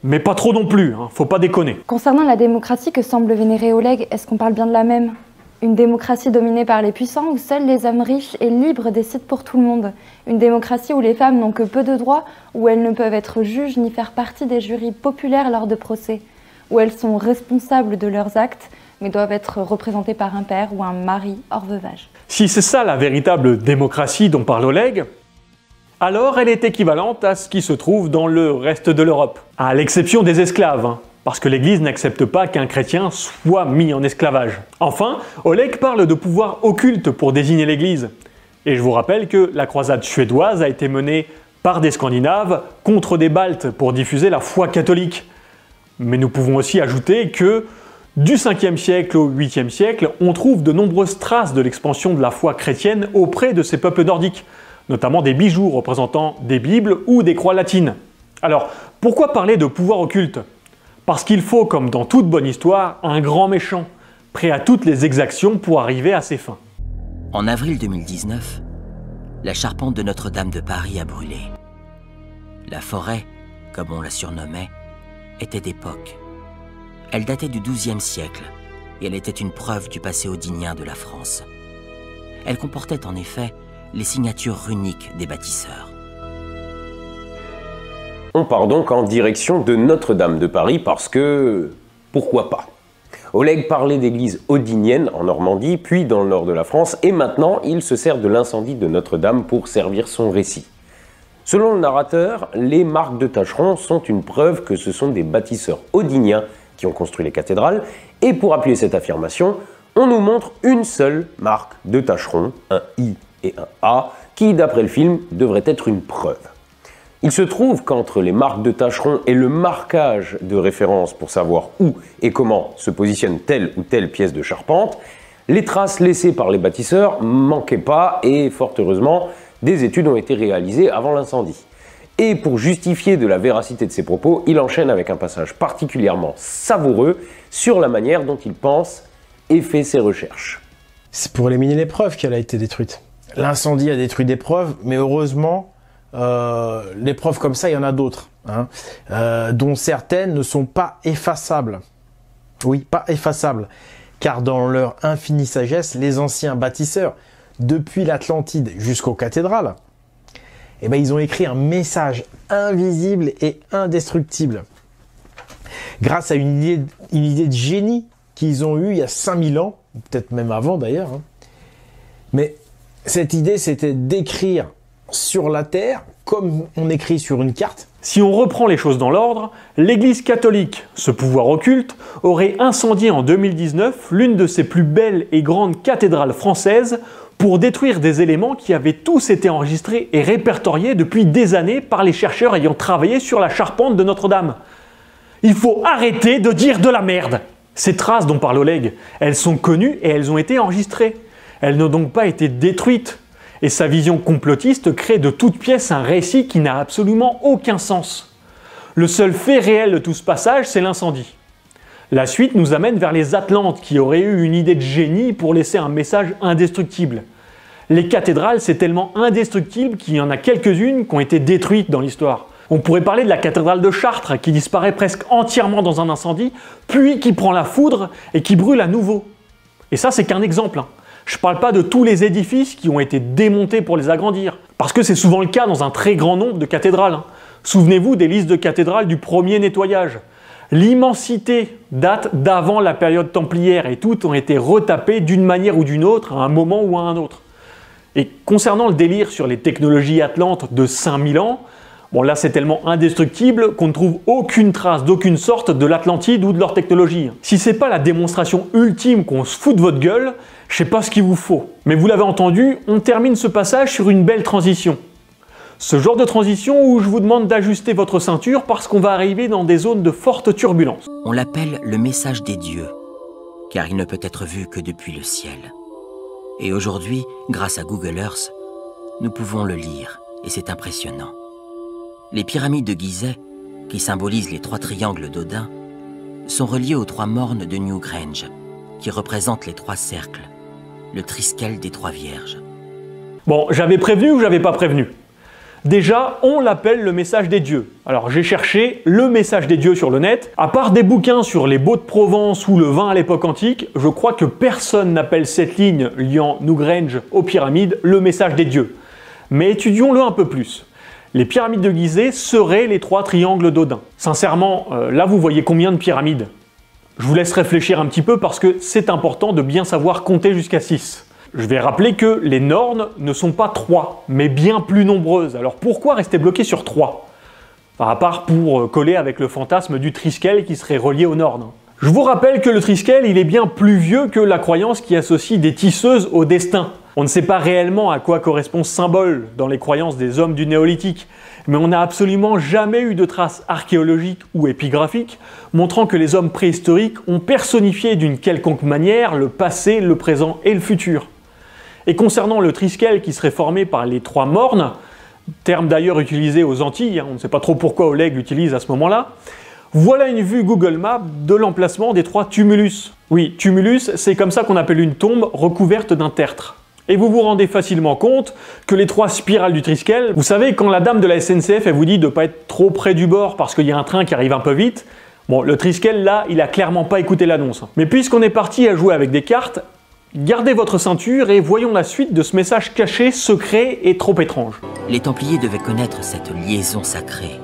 mais pas trop non plus, hein, faut pas déconner. Concernant la démocratie que semble vénérer Oleg, est-ce qu'on parle bien de la même? Une démocratie dominée par les puissants où seuls les hommes riches et libres décident pour tout le monde. Une démocratie où les femmes n'ont que peu de droits, où elles ne peuvent être juges ni faire partie des jurys populaires lors de procès, où elles sont responsables de leurs actes, mais doivent être représentées par un père ou un mari hors veuvage. Si c'est ça la véritable démocratie dont parle Oleg, alors elle est équivalente à ce qui se trouve dans le reste de l'Europe. À l'exception des esclaves, hein, parce que l'Église n'accepte pas qu'un chrétien soit mis en esclavage. Enfin, Oleg parle de pouvoir occulte pour désigner l'Église. Et je vous rappelle que la croisade suédoise a été menée par des Scandinaves contre des Baltes pour diffuser la foi catholique. Mais nous pouvons aussi ajouter que du 5e siècle au 8e siècle, on trouve de nombreuses traces de l'expansion de la foi chrétienne auprès de ces peuples nordiques, notamment des bijoux représentant des Bibles ou des croix latines. Alors, pourquoi parler de pouvoir occulte? Parce qu'il faut, comme dans toute bonne histoire, un grand méchant, prêt à toutes les exactions pour arriver à ses fins. En avril 2019, la charpente de Notre-Dame de Paris a brûlé. La forêt, comme on la surnommait, était d'époque. Elle datait du XIIe siècle et elle était une preuve du passé odinien de la France. Elle comportait en effet les signatures runiques des bâtisseurs. On part donc en direction de Notre-Dame de Paris parce que... pourquoi pas? Oleg parlait d'église odinienne en Normandie, puis dans le nord de la France, et maintenant il se sert de l'incendie de Notre-Dame pour servir son récit. Selon le narrateur, les marques de tâcherons sont une preuve que ce sont des bâtisseurs odiniens qui ont construit les cathédrales, et pour appuyer cette affirmation, on nous montre une seule marque de tâcheron, un I et un A, qui d'après le film devrait être une preuve. Il se trouve qu'entre les marques de tâcherons et le marquage de référence pour savoir où et comment se positionne telle ou telle pièce de charpente, les traces laissées par les bâtisseurs manquaient pas et fort heureusement, des études ont été réalisées avant l'incendie. Et pour justifier de la véracité de ses propos, il enchaîne avec un passage particulièrement savoureux sur la manière dont il pense et fait ses recherches. C'est pour éliminer les preuves qu'elle a été détruite. L'incendie a détruit des preuves, mais heureusement, les preuves comme ça, il y en a d'autres, hein, dont certaines ne sont pas effaçables. Oui, pas effaçables. Car dans leur infinie sagesse, les anciens bâtisseurs, depuis l'Atlantide jusqu'aux cathédrales, eh ben, ils ont écrit un message invisible et indestructible. Grâce à une idée de génie qu'ils ont eue il y a 5000 ans, peut-être même avant d'ailleurs. Hein. Mais cette idée, c'était d'écrire sur la terre, comme on écrit sur une carte. Si on reprend les choses dans l'ordre, l'Église catholique, ce pouvoir occulte, aurait incendié en 2019 l'une de ses plus belles et grandes cathédrales françaises pour détruire des éléments qui avaient tous été enregistrés et répertoriés depuis des années par les chercheurs ayant travaillé sur la charpente de Notre-Dame. Il faut arrêter de dire de la merde. Ces traces dont parle Oleg, elles sont connues et elles ont été enregistrées. Elles n'ont donc pas été détruites. Et sa vision complotiste crée de toutes pièces un récit qui n'a absolument aucun sens. Le seul fait réel de tout ce passage, c'est l'incendie. La suite nous amène vers les Atlantes qui auraient eu une idée de génie pour laisser un message indestructible. Les cathédrales, c'est tellement indestructible qu'il y en a quelques-unes qui ont été détruites dans l'histoire. On pourrait parler de la cathédrale de Chartres qui disparaît presque entièrement dans un incendie, puis qui prend la foudre et qui brûle à nouveau. Et ça, c'est qu'un exemple. Hein. Je parle pas de tous les édifices qui ont été démontés pour les agrandir, parce que c'est souvent le cas dans un très grand nombre de cathédrales. Souvenez-vous des listes de cathédrales du premier nettoyage. L'immensité date d'avant la période templière et toutes ont été retapées d'une manière ou d'une autre à un moment ou à un autre. Et concernant le délire sur les technologies atlantes de 5000 ans, bon là c'est tellement indestructible qu'on ne trouve aucune trace d'aucune sorte de l'Atlantide ou de leur technologie. Si c'est pas la démonstration ultime qu'on se fout de votre gueule, je sais pas ce qu'il vous faut. Mais vous l'avez entendu, on termine ce passage sur une belle transition. Ce genre de transition où je vous demande d'ajuster votre ceinture parce qu'on va arriver dans des zones de forte turbulence. On l'appelle le message des dieux, car il ne peut être vu que depuis le ciel. Et aujourd'hui, grâce à Google Earth, nous pouvons le lire, et c'est impressionnant. Les pyramides de Gizeh, qui symbolisent les 3 triangles d'Odin, sont reliées aux 3 mornes de Newgrange, qui représentent les 3 cercles, le triskel des 3 vierges. Bon, j'avais prévenu ou j'avais pas prévenu? Déjà, on l'appelle le message des dieux. Alors j'ai cherché le message des dieux sur le net. À part des bouquins sur les baux de Provence ou le vin à l'époque antique, je crois que personne n'appelle cette ligne liant Newgrange aux pyramides le message des dieux. Mais étudions-le un peu plus. Les pyramides de Gizeh seraient les 3 triangles d'Odin. Sincèrement, là vous voyez combien de pyramides? Je vous laisse réfléchir un petit peu parce que c'est important de bien savoir compter jusqu'à 6. Je vais rappeler que les nornes ne sont pas 3, mais bien plus nombreuses. Alors pourquoi rester bloqué sur 3? Enfin, à part pour coller avec le fantasme du triskel qui serait relié aux nornes. Je vous rappelle que le triskel, il est bien plus vieux que la croyance qui associe des tisseuses au destin. On ne sait pas réellement à quoi correspond ce symbole dans les croyances des hommes du néolithique, mais on n'a absolument jamais eu de traces archéologiques ou épigraphiques montrant que les hommes préhistoriques ont personnifié d'une quelconque manière le passé, le présent et le futur. Et concernant le triskel qui serait formé par les 3 mornes, terme d'ailleurs utilisé aux Antilles, on ne sait pas trop pourquoi Oleg l'utilise à ce moment-là, voilà une vue Google Maps de l'emplacement des 3 tumulus. Oui, tumulus, c'est comme ça qu'on appelle une tombe recouverte d'un tertre. Et vous vous rendez facilement compte que les 3 spirales du triskel, vous savez, quand la dame de la SNCF elle vous dit de ne pas être trop près du bord parce qu'il y a un train qui arrive un peu vite, bon, le triskel là, il a clairement pas écouté l'annonce. Mais puisqu'on est parti à jouer avec des cartes, gardez votre ceinture et voyons la suite de ce message caché, secret et trop étrange. Les Templiers devaient connaître cette liaison sacrée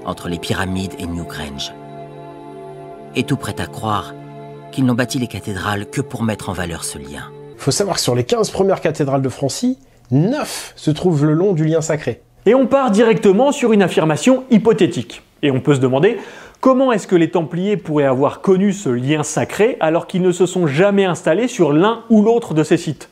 entre les pyramides et Newgrange. Et tout prêt à croire qu'ils n'ont bâti les cathédrales que pour mettre en valeur ce lien. Faut savoir que sur les 15 premières cathédrales de Francie, 9 se trouvent le long du lien sacré. Et on part directement sur une affirmation hypothétique. Et on peut se demander comment est-ce que les Templiers pourraient avoir connu ce lien sacré alors qu'ils ne se sont jamais installés sur l'un ou l'autre de ces sites?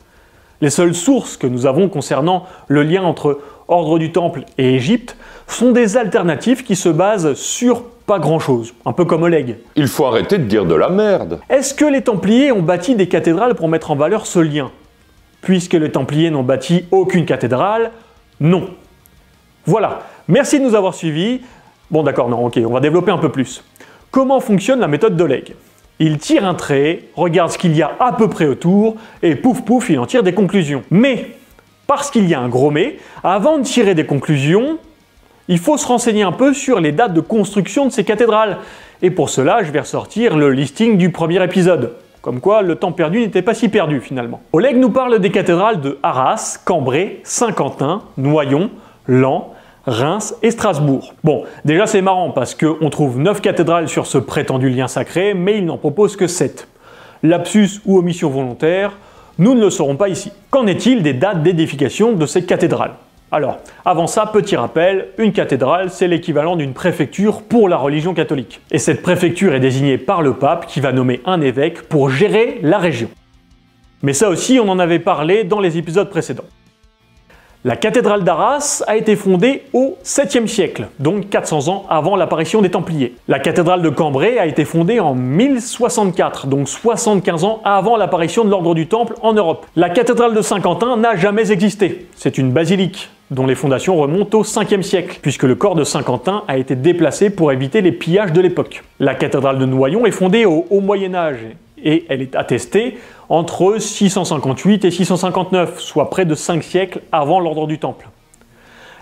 Les seules sources que nous avons concernant le lien entre Ordre du Temple et Égypte sont des alternatives qui se basent sur pas grand-chose, un peu comme Oleg. Il faut arrêter de dire de la merde. Est-ce que les Templiers ont bâti des cathédrales pour mettre en valeur ce lien? Puisque les Templiers n'ont bâti aucune cathédrale, non. Voilà, merci de nous avoir suivis. Bon d'accord, non, ok, on va développer un peu plus. Comment fonctionne la méthode d'Oleg? Il tire un trait, regarde ce qu'il y a à peu près autour, et pouf pouf, il en tire des conclusions. Mais, parce qu'il y a un gros mais, avant de tirer des conclusions, il faut se renseigner un peu sur les dates de construction de ces cathédrales. Et pour cela, je vais ressortir le listing du premier épisode. Comme quoi, le temps perdu n'était pas si perdu finalement. Oleg nous parle des cathédrales de Arras, Cambrai, Saint-Quentin, Noyon, Laon, Reims et Strasbourg. Bon, déjà c'est marrant parce qu'on trouve 9 cathédrales sur ce prétendu lien sacré, mais il n'en propose que 7. Lapsus ou omission volontaire, nous ne le saurons pas ici. Qu'en est-il des dates d'édification de ces cathédrales? Alors, avant ça, petit rappel, une cathédrale, c'est l'équivalent d'une préfecture pour la religion catholique. Et cette préfecture est désignée par le pape qui va nommer un évêque pour gérer la région. Mais ça aussi, on en avait parlé dans les épisodes précédents. La cathédrale d'Arras a été fondée au 7e siècle, donc 400 ans avant l'apparition des Templiers. La cathédrale de Cambrai a été fondée en 1064, donc 75 ans avant l'apparition de l'ordre du Temple en Europe. La cathédrale de Saint-Quentin n'a jamais existé. C'est une basilique, dont les fondations remontent au 5e siècle, puisque le corps de Saint-Quentin a été déplacé pour éviter les pillages de l'époque. La cathédrale de Noyon est fondée au Haut Moyen-Âge, et elle est attestée entre 658 et 659, soit près de 5 siècles avant l'ordre du Temple.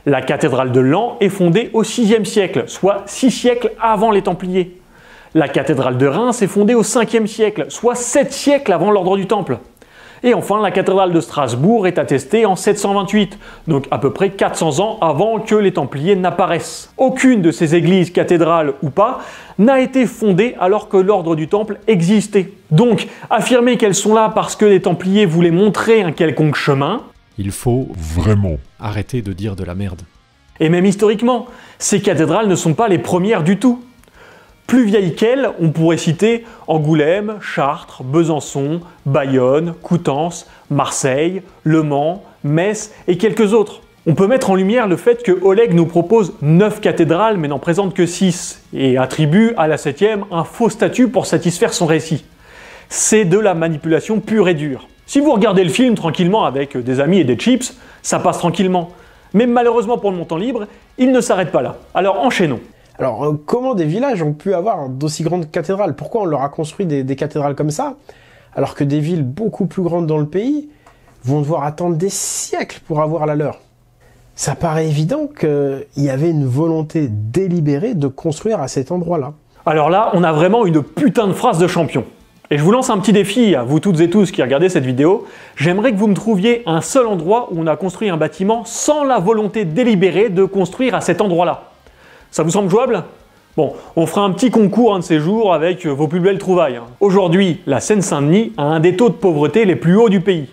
La cathédrale de Laon est fondée au 6e siècle, soit 6 siècles avant les Templiers. La cathédrale de Reims est fondée au 5e siècle, soit 7 siècles avant l'ordre du Temple. Et enfin, la cathédrale de Strasbourg est attestée en 728, donc à peu près 400 ans avant que les Templiers n'apparaissent. Aucune de ces églises, cathédrales ou pas, n'a été fondée alors que l'ordre du Temple existait. Donc, affirmer qu'elles sont là parce que les Templiers voulaient montrer un quelconque chemin, il faut vraiment arrêter de dire de la merde. Et même historiquement, ces cathédrales ne sont pas les premières du tout. Plus vieilles qu'elles, on pourrait citer Angoulême, Chartres, Besançon, Bayonne, Coutances, Marseille, Le Mans, Metz et quelques autres. On peut mettre en lumière le fait que Oleg nous propose 9 cathédrales mais n'en présente que 6 et attribue à la 7e un faux statut pour satisfaire son récit. C'est de la manipulation pure et dure. Si vous regardez le film tranquillement avec des amis et des chips, ça passe tranquillement. Mais malheureusement pour le montant libre, il ne s'arrête pas là. Alors enchaînons. Alors, comment des villages ont pu avoir d'aussi grandes cathédrales? Pourquoi on leur a construit des cathédrales comme ça, alors que des villes beaucoup plus grandes dans le pays vont devoir attendre des siècles pour avoir la leur? Ça paraît évident qu'il y avait une volonté délibérée de construire à cet endroit-là. Alors là, on a vraiment une putain de phrase de champion. Et je vous lance un petit défi à vous toutes et tous qui regardez cette vidéo. J'aimerais que vous me trouviez un seul endroit où on a construit un bâtiment sans la volonté délibérée de construire à cet endroit-là. Ça vous semble jouable? Bon, on fera un petit concours un de ces jours avec vos plus belles trouvailles. Aujourd'hui, la Seine-Saint-Denis a un des taux de pauvreté les plus hauts du pays.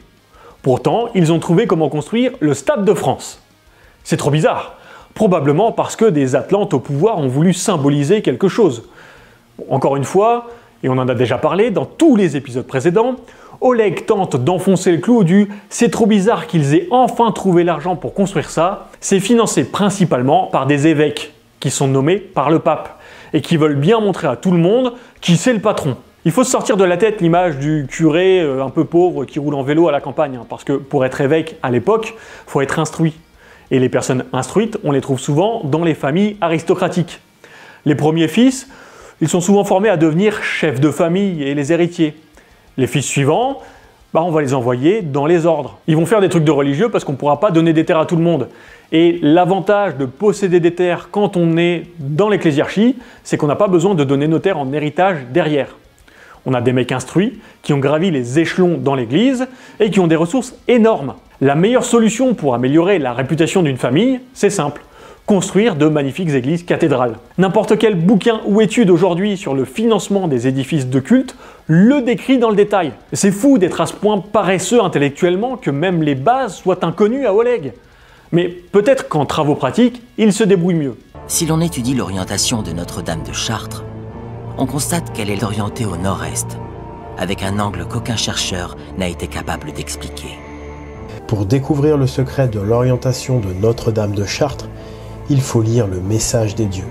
Pourtant, ils ont trouvé comment construire le Stade de France. C'est trop bizarre. Probablement parce que des Atlantes au pouvoir ont voulu symboliser quelque chose. Bon, encore une fois, et on en a déjà parlé dans tous les épisodes précédents, Oleg tente d'enfoncer le clou du « c'est trop bizarre qu'ils aient enfin trouvé l'argent pour construire ça », c'est financé principalement par des évêques qui sont nommés par le pape et qui veulent bien montrer à tout le monde qui c'est le patron. Il faut se sortir de la tête l'image du curé un peu pauvre qui roule en vélo à la campagne, parce que pour être évêque à l'époque, il faut être instruit. Et les personnes instruites, on les trouve souvent dans les familles aristocratiques. Les premiers fils, ils sont souvent formés à devenir chefs de famille et les héritiers. Les fils suivants, on va les envoyer dans les ordres. Ils vont faire des trucs de religieux parce qu'on ne pourra pas donner des terres à tout le monde. Et l'avantage de posséder des terres quand on est dans l'ecclésiarchie, c'est qu'on n'a pas besoin de donner nos terres en héritage derrière. On a des mecs instruits qui ont gravi les échelons dans l'église et qui ont des ressources énormes. La meilleure solution pour améliorer la réputation d'une famille, c'est simple. Construire de magnifiques églises cathédrales. N'importe quel bouquin ou étude aujourd'hui sur le financement des édifices de culte le décrit dans le détail. C'est fou d'être à ce point paresseux intellectuellement que même les bases soient inconnues à Oleg. Mais peut-être qu'en travaux pratiques, il se débrouille mieux. Si l'on étudie l'orientation de Notre-Dame de Chartres, on constate qu'elle est orientée au nord-est, avec un angle qu'aucun chercheur n'a été capable d'expliquer. Pour découvrir le secret de l'orientation de Notre-Dame de Chartres, il faut lire le message des dieux.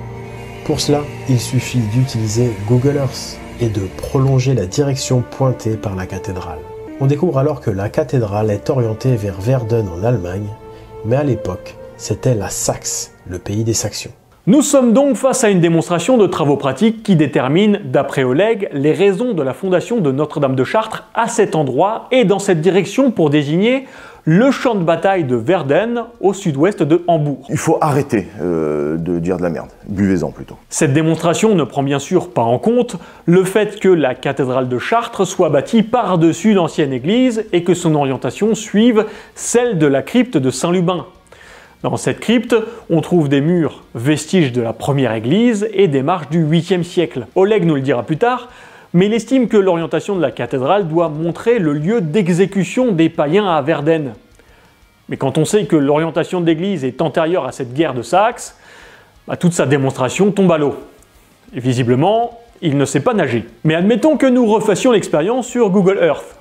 Pour cela, il suffit d'utiliser Google Earth et de prolonger la direction pointée par la cathédrale. On découvre alors que la cathédrale est orientée vers Verden en Allemagne, mais à l'époque, c'était la Saxe, le pays des Saxons. Nous sommes donc face à une démonstration de travaux pratiques qui détermine, d'après Oleg, les raisons de la fondation de Notre-Dame de Chartres à cet endroit et dans cette direction pour désigner le champ de bataille de Verden au sud-ouest de Hambourg. Il faut arrêter de dire de la merde. Buvez-en plutôt. Cette démonstration ne prend bien sûr pas en compte le fait que la cathédrale de Chartres soit bâtie par-dessus l'ancienne église et que son orientation suive celle de la crypte de Saint-Lubin. Dans cette crypte, on trouve des murs, vestiges de la première église et des marches du 8e siècle. Oleg nous le dira plus tard, mais il estime que l'orientation de la cathédrale doit montrer le lieu d'exécution des païens à Verden. Mais quand on sait que l'orientation de l'église est antérieure à cette guerre de Saxe, toute sa démonstration tombe à l'eau. Et visiblement, il ne sait pas nager. Mais admettons que nous refassions l'expérience sur Google Earth.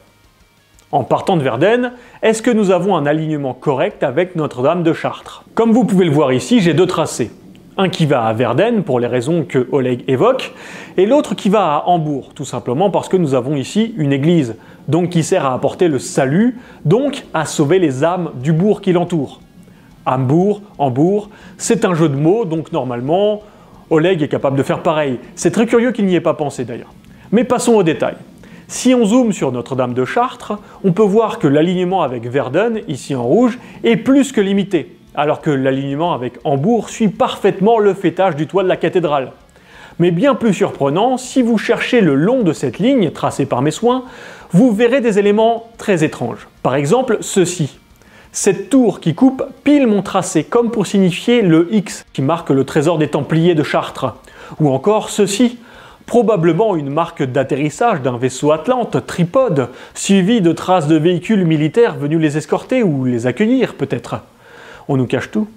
En partant de Verden, est-ce que nous avons un alignement correct avec Notre-Dame de Chartres? Comme vous pouvez le voir ici, j'ai deux tracés. Un qui va à Verden, pour les raisons que Oleg évoque, et l'autre qui va à Hambourg, tout simplement parce que nous avons ici une église, donc qui sert à apporter le salut, donc à sauver les âmes du bourg qui l'entoure. Hambourg, Hambourg, c'est un jeu de mots, donc normalement, Oleg est capable de faire pareil. C'est très curieux qu'il n'y ait pas pensé d'ailleurs. Mais passons au détail. Si on zoome sur Notre-Dame de Chartres, on peut voir que l'alignement avec Verden, ici en rouge, est plus que limité, alors que l'alignement avec Hambourg suit parfaitement le faîtage du toit de la cathédrale. Mais bien plus surprenant, si vous cherchez le long de cette ligne tracée par mes soins, vous verrez des éléments très étranges. Par exemple, ceci. Cette tour qui coupe pile mon tracé, comme pour signifier le X qui marque le trésor des Templiers de Chartres. Ou encore ceci, probablement une marque d'atterrissage d'un vaisseau Atlante, tripode, suivi de traces de véhicules militaires venus les escorter ou les accueillir peut-être. On nous cache tout.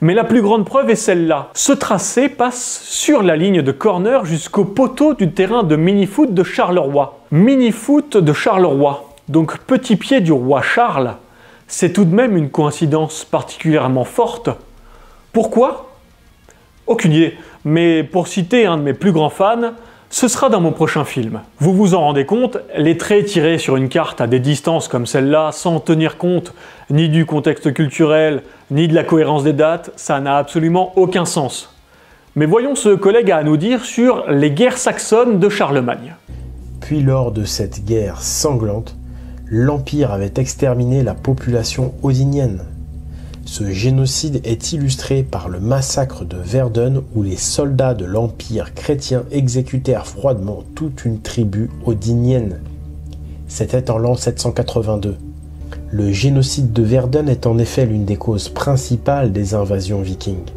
Mais la plus grande preuve est celle-là. Ce tracé passe sur la ligne de corner jusqu'au poteau du terrain de mini-foot de Charleroi. Mini-foot de Charleroi, donc petit pied du roi Charles. C'est tout de même une coïncidence particulièrement forte. Pourquoi? Aucune idée, mais pour citer un de mes plus grands fans, ce sera dans mon prochain film. Vous vous en rendez compte, les traits tirés sur une carte à des distances comme celle-là, sans tenir compte ni du contexte culturel, ni de la cohérence des dates, ça n'a absolument aucun sens. Mais voyons ce que collègue a à nous dire sur les guerres saxonnes de Charlemagne. Puis lors de cette guerre sanglante, l'Empire avait exterminé la population odinienne. Ce génocide est illustré par le massacre de Verdun où les soldats de l'Empire chrétien exécutèrent froidement toute une tribu odinienne. C'était en l'an 782. Le génocide de Verdun est en effet l'une des causes principales des invasions vikings.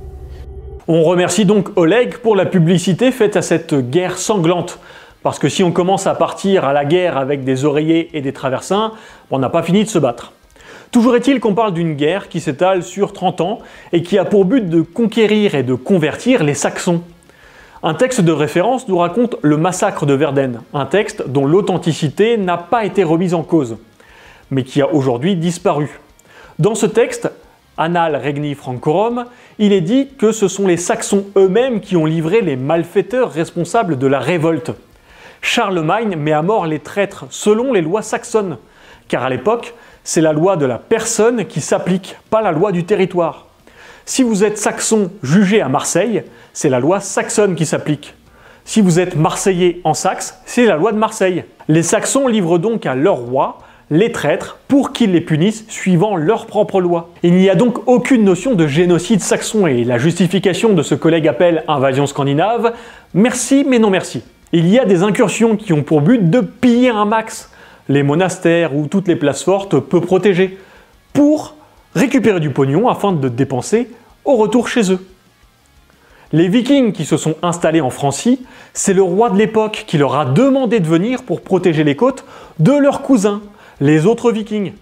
On remercie donc Oleg pour la publicité faite à cette guerre sanglante. Parce que si on commence à partir à la guerre avec des oreillers et des traversins, on n'a pas fini de se battre. Toujours est-il qu'on parle d'une guerre qui s'étale sur 30 ans et qui a pour but de conquérir et de convertir les Saxons. Un texte de référence nous raconte le massacre de Verdun, un texte dont l'authenticité n'a pas été remise en cause, mais qui a aujourd'hui disparu. Dans ce texte, Annal Regni Francorum, il est dit que ce sont les Saxons eux-mêmes qui ont livré les malfaiteurs responsables de la révolte. Charlemagne met à mort les traîtres selon les lois saxonnes, car à l'époque, c'est la loi de la personne qui s'applique, pas la loi du territoire. Si vous êtes saxon jugé à Marseille, c'est la loi saxonne qui s'applique. Si vous êtes marseillais en Saxe, c'est la loi de Marseille. Les Saxons livrent donc à leur roi les traîtres pour qu'ils les punissent suivant leur propre loi. Il n'y a donc aucune notion de génocide saxon et la justification de ce collègue appelle invasion scandinave, merci mais non merci. Il y a des incursions qui ont pour but de piller un max, les monastères ou toutes les places fortes peu protégées, pour récupérer du pognon afin de dépenser au retour chez eux. Les Vikings qui se sont installés en Francie, c'est le roi de l'époque qui leur a demandé de venir pour protéger les côtes de leurs cousins, les autres Vikings.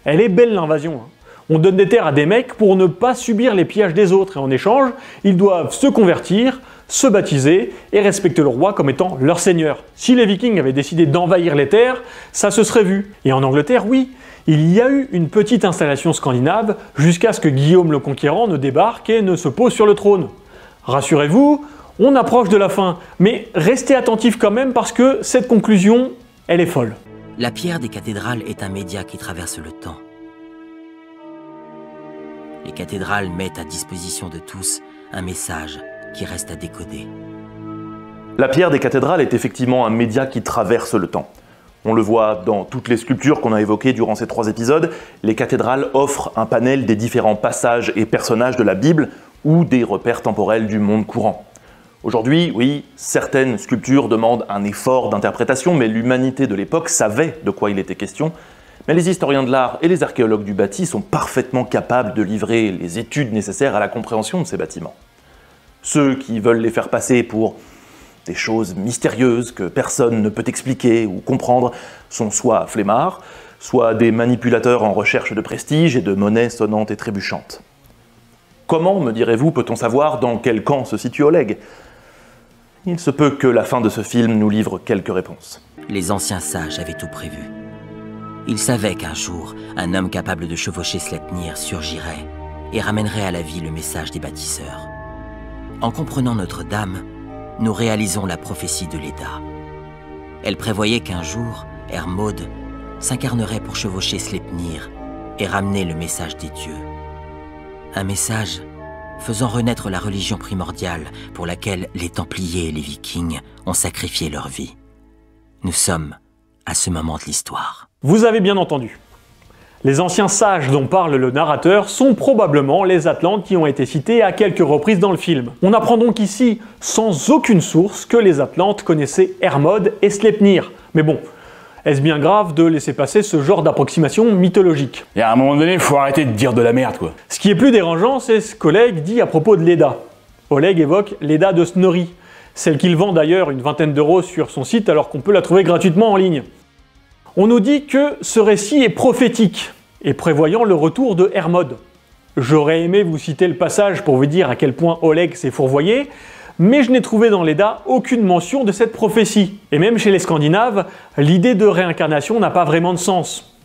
Elle est belle l'invasion. On donne des terres à des mecs pour ne pas subir les pillages des autres et en échange, ils doivent se convertir, se baptiser et respecter le roi comme étant leur seigneur. Si les Vikings avaient décidé d'envahir les terres, ça se serait vu. Et en Angleterre, oui, il y a eu une petite installation scandinave jusqu'à ce que Guillaume le Conquérant ne débarque et ne se pose sur le trône. Rassurez-vous, on approche de la fin, mais restez attentifs quand même parce que cette conclusion, elle est folle. La pierre des cathédrales est un média qui traverse le temps. Les cathédrales mettent à disposition de tous un message qui reste à décoder. La pierre des cathédrales est effectivement un média qui traverse le temps. On le voit dans toutes les sculptures qu'on a évoquées durant ces 3 épisodes, les cathédrales offrent un panel des différents passages et personnages de la Bible ou des repères temporels du monde courant. Aujourd'hui, oui, certaines sculptures demandent un effort d'interprétation, mais l'humanité de l'époque savait de quoi il était question. Mais les historiens de l'art et les archéologues du bâti sont parfaitement capables de livrer les études nécessaires à la compréhension de ces bâtiments. Ceux qui veulent les faire passer pour des choses mystérieuses que personne ne peut expliquer ou comprendre sont soit flemmards, soit des manipulateurs en recherche de prestige et de monnaie sonnante et trébuchante. Comment, me direz-vous, peut-on savoir dans quel camp se situe Oleg? Il se peut que la fin de ce film nous livre quelques réponses. Les anciens sages avaient tout prévu. Ils savaient qu'un jour, un homme capable de chevaucher Sleipnir surgirait et ramènerait à la vie le message des bâtisseurs. En comprenant Notre-Dame, nous réalisons la prophétie de Leda. Elle prévoyait qu'un jour, Hermod s'incarnerait pour chevaucher Sleipnir et ramener le message des dieux. Un message faisant renaître la religion primordiale pour laquelle les Templiers et les Vikings ont sacrifié leur vie. Nous sommes à ce moment de l'histoire. Vous avez bien entendu. Les anciens sages dont parle le narrateur sont probablement les Atlantes qui ont été cités à quelques reprises dans le film. On apprend donc ici, sans aucune source, que les Atlantes connaissaient Hermod et Sleipnir. Mais bon, est-ce bien grave de laisser passer ce genre d'approximation mythologique? Et à un moment donné, faut arrêter de dire de la merde, quoi. Ce qui est plus dérangeant, c'est ce qu'Oleg dit à propos de Leda. Oleg évoque Leda de Snorri, celle qu'il vend d'ailleurs une vingtaine d'euros sur son site alors qu'on peut la trouver gratuitement en ligne. On nous dit que ce récit est prophétique et prévoyant le retour de Hermod. J'aurais aimé vous citer le passage pour vous dire à quel point Oleg s'est fourvoyé, mais je n'ai trouvé dans l'Edda aucune mention de cette prophétie. Et même chez les Scandinaves, l'idée de réincarnation n'a pas vraiment de sens.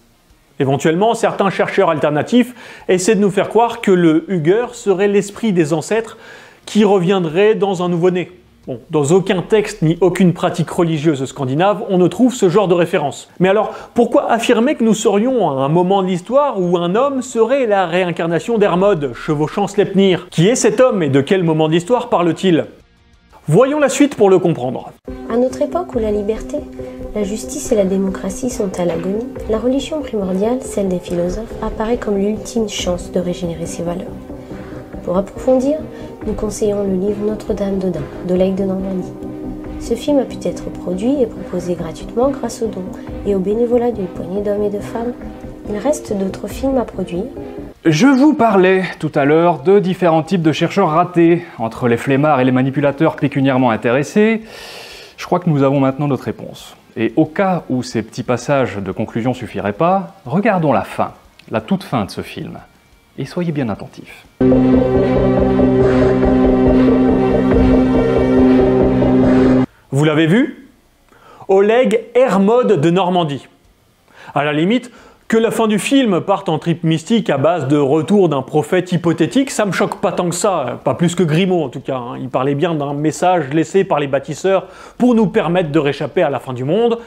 Éventuellement, certains chercheurs alternatifs essaient de nous faire croire que le Huger serait l'esprit des ancêtres qui reviendrait dans un nouveau-né. Bon, dans aucun texte ni aucune pratique religieuse scandinave, on ne trouve ce genre de référence. Mais alors, pourquoi affirmer que nous serions à un moment de l'histoire où un homme serait la réincarnation d'Hermod, chevauchant Sleipnir? Qui est cet homme et de quel moment de l'histoire parle-t-il? Voyons la suite pour le comprendre. À notre époque où la liberté, la justice et la démocratie sont à l'agonie, la religion primordiale, celle des philosophes, apparaît comme l'ultime chance de régénérer ses valeurs. Pour approfondir, nous conseillons le livre Notre-Dame d'Odin, d'Oleg de Normandie. Ce film a pu être produit et proposé gratuitement grâce aux dons et au bénévolat d'une poignée d'hommes et de femmes. Il reste d'autres films à produire. Je vous parlais tout à l'heure de différents types de chercheurs ratés, entre les flemmards et les manipulateurs pécuniairement intéressés. Je crois que nous avons maintenant notre réponse. Et au cas où ces petits passages de conclusion suffiraient pas, regardons la fin, la toute fin de ce film. Et soyez bien attentifs. Vous l'avez vu? Oleg Hermod de Normandie. À la limite, que la fin du film parte en trip mystique à base de retour d'un prophète hypothétique, ça me choque pas tant que ça, pas plus que Grimaud en tout cas. Il parlait bien d'un message laissé par les bâtisseurs pour nous permettre de réchapper à la fin du monde.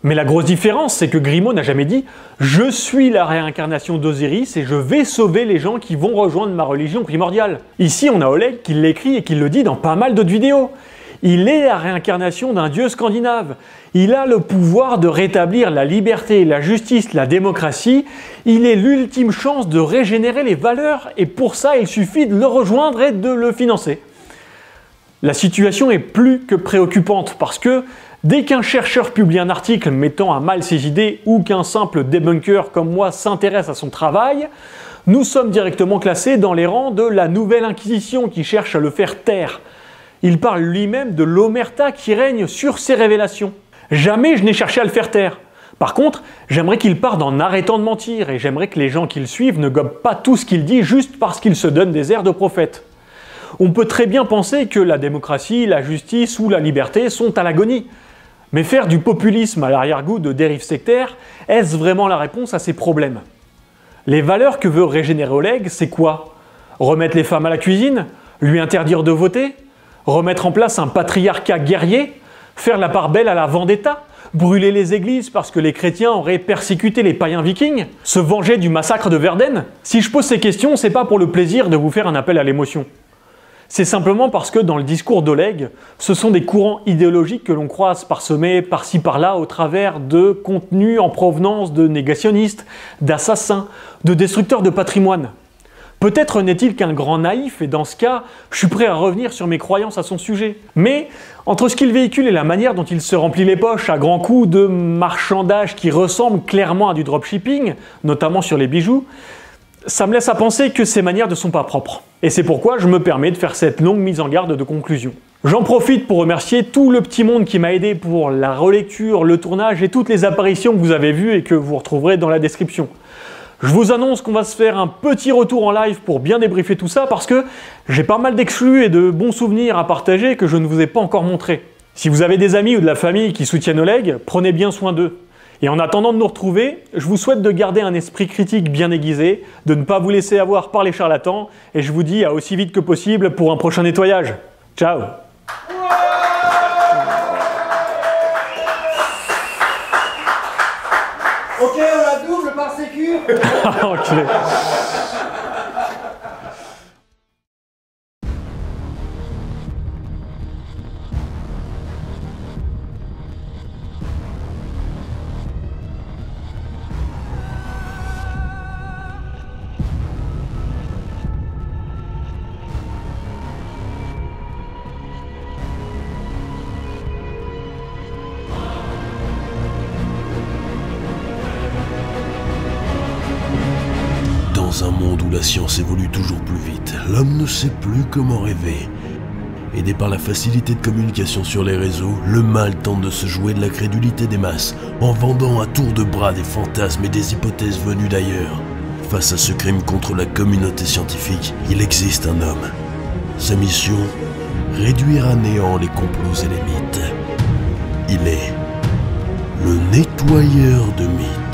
Mais la grosse différence, c'est que Grimaud n'a jamais dit « Je suis la réincarnation d'Osiris et je vais sauver les gens qui vont rejoindre ma religion primordiale ». Ici, on a Oleg qui l'écrit et qui le dit dans pas mal d'autres vidéos. Il est la réincarnation d'un dieu scandinave. Il a le pouvoir de rétablir la liberté, la justice, la démocratie. Il est l'ultime chance de régénérer les valeurs et pour ça, il suffit de le rejoindre et de le financer. La situation est plus que préoccupante parce que dès qu'un chercheur publie un article mettant à mal ses idées ou qu'un simple débunker comme moi s'intéresse à son travail, nous sommes directement classés dans les rangs de la nouvelle Inquisition qui cherche à le faire taire. Il parle lui-même de l'omerta qui règne sur ses révélations. Jamais je n'ai cherché à le faire taire. Par contre, j'aimerais qu'il parte en arrêtant de mentir et j'aimerais que les gens qui le suivent ne gobent pas tout ce qu'il dit juste parce qu'il se donne des airs de prophète. On peut très bien penser que la démocratie, la justice ou la liberté sont à l'agonie. Mais faire du populisme à l'arrière-goût de dérives sectaires, est-ce vraiment la réponse à ces problèmes? Les valeurs que veut régénérer Oleg, c'est quoi? Remettre les femmes à la cuisine? Lui interdire de voter? Remettre en place un patriarcat guerrier? Faire la part belle à la vendetta? Brûler les églises parce que les chrétiens auraient persécuté les païens vikings? Se venger du massacre de Verden? Si je pose ces questions, c'est pas pour le plaisir de vous faire un appel à l'émotion. C'est simplement parce que dans le discours d'Oleg, ce sont des courants idéologiques que l'on croise parsemés par-ci par-là au travers de contenus en provenance de négationnistes, d'assassins, de destructeurs de patrimoine. Peut-être n'est-il qu'un grand naïf et dans ce cas, je suis prêt à revenir sur mes croyances à son sujet. Mais entre ce qu'il véhicule et la manière dont il se remplit les poches à grands coups de marchandage qui ressemble clairement à du dropshipping, notamment sur les bijoux, ça me laisse à penser que ces manières ne sont pas propres. Et c'est pourquoi je me permets de faire cette longue mise en garde de conclusion. J'en profite pour remercier tout le petit monde qui m'a aidé pour la relecture, le tournage et toutes les apparitions que vous avez vues et que vous retrouverez dans la description. Je vous annonce qu'on va se faire un petit retour en live pour bien débriefer tout ça parce que j'ai pas mal d'exclus et de bons souvenirs à partager que je ne vous ai pas encore montrés. Si vous avez des amis ou de la famille qui soutiennent Oleg, prenez bien soin d'eux. Et en attendant de nous retrouver, je vous souhaite de garder un esprit critique bien aiguisé, de ne pas vous laisser avoir par les charlatans, et je vous dis à aussi vite que possible pour un prochain nettoyage. Ciao! Ok, on la double par sécu. Enculé. Dans un monde où la science évolue toujours plus vite, l'homme ne sait plus comment rêver. Aidé par la facilité de communication sur les réseaux, le mal tente de se jouer de la crédulité des masses, en vendant à tour de bras des fantasmes et des hypothèses venues d'ailleurs. Face à ce crime contre la communauté scientifique, il existe un homme. Sa mission, réduire à néant les complots et les mythes. Il est le nettoyeur de mythes.